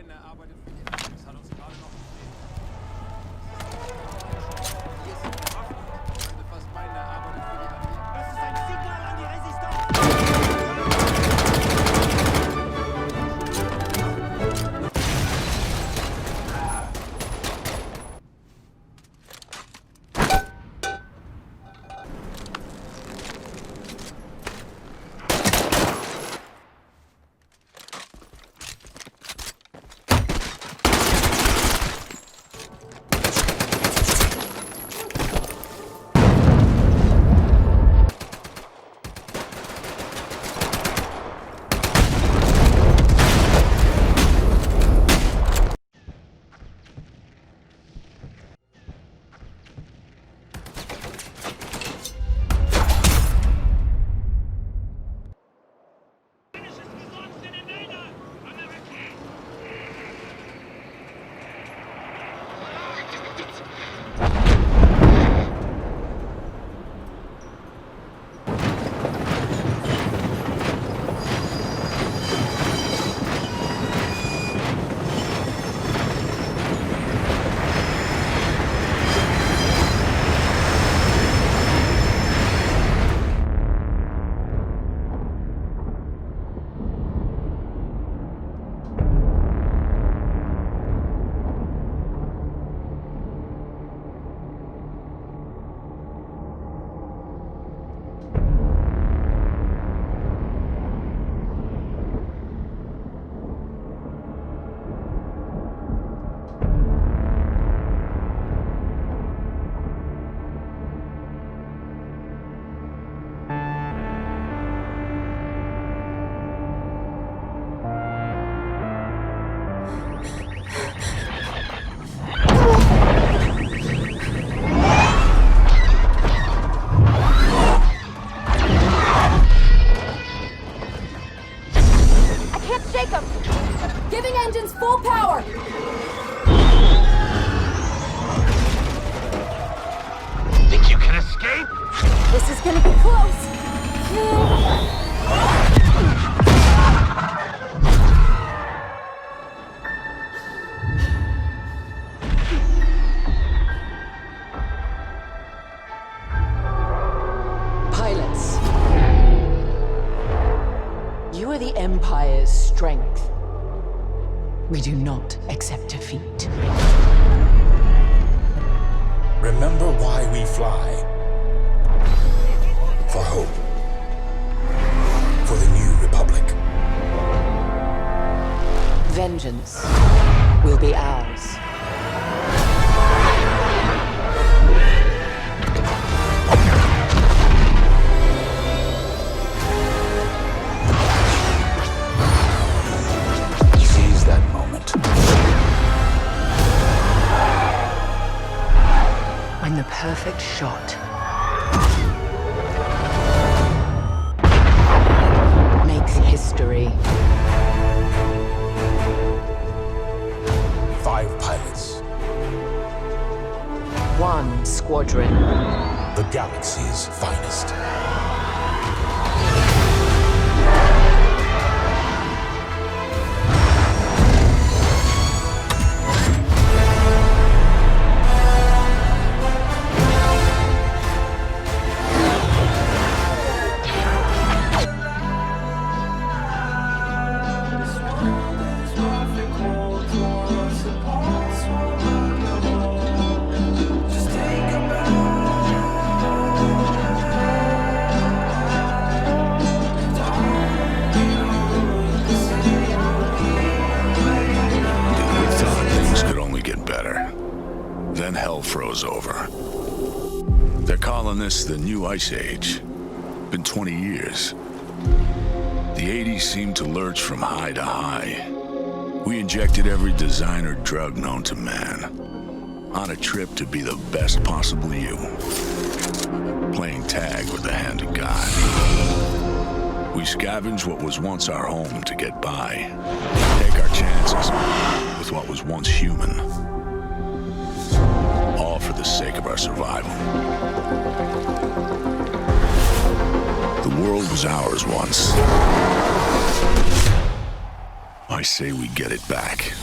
meinen, er arbeitet für die Allianz. Das hat uns gerade noch bestätigt. Hier ist die Waffe. Ich würde fast meinen, er arbeitet für die Allianz. Das ist ein Signal an die Giving engines full power! Think you can escape? This is gonna be close! Pilots. You are the Empire's strength. We do not accept defeat. Remember why we fly. For hope. For the new Republic. Vengeance will be ours. Seize that moment. When the perfect shot makes history. 5 pilots. 1 squadron. The galaxy's finest. Then hell froze over. They're calling this the New Ice Age. Been 20 years. The 80s seemed to lurch from high to high. We injected every designer drug known to man. On a trip to be the best possible you. Playing tag with the hand of God. We scavenged what was once our home to get by. Take our chances with what was once human. All for the sake of our survival. The world was ours once. I say we get it back.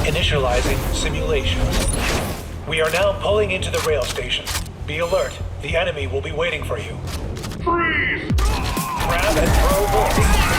Initializing simulation. We are now pulling into the rail station. Be alert. The enemy will be waiting for you. Freeze! Grab and throw bullets.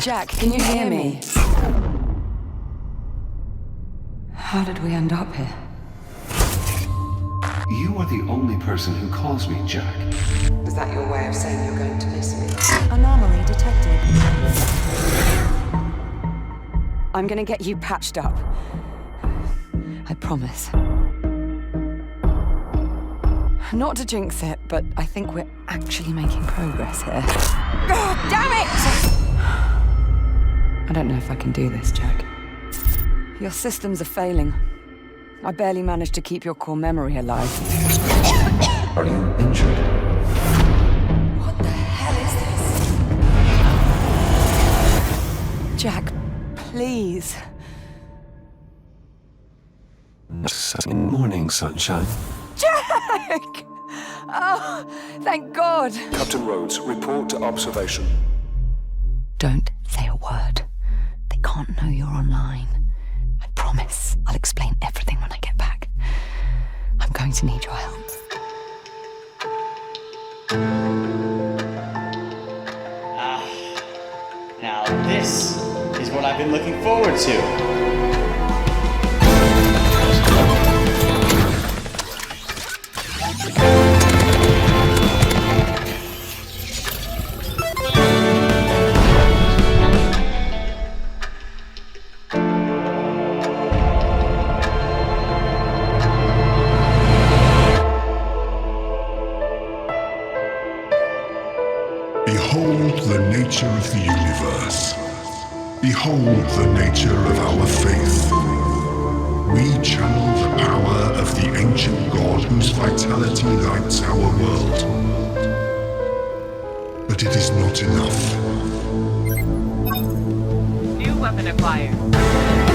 Jack, can you hear me? How did we end up here? You are the only person who calls me Jack. Is that your way of saying you're going to miss me? Anomaly detected. I'm gonna get you patched up. I promise. Not to jinx it, but I think we're actually making progress here. God damn it! I don't know if I can do this, Jack. Your systems are failing. I barely managed to keep your core memory alive. Are you injured? What the hell is this? Jack, please. Morning, sunshine. Jack! Oh, thank God. Captain Rhodes, report to observation. Don't say a word. They can't know you're online. I promise. I'll explain everything when I get back. I'm going to need your help. looking forward to. Behold the nature of the universe. Behold the nature of our faith. We channel the power of the ancient god whose vitality lights our world. But it is not enough. New weapon acquired.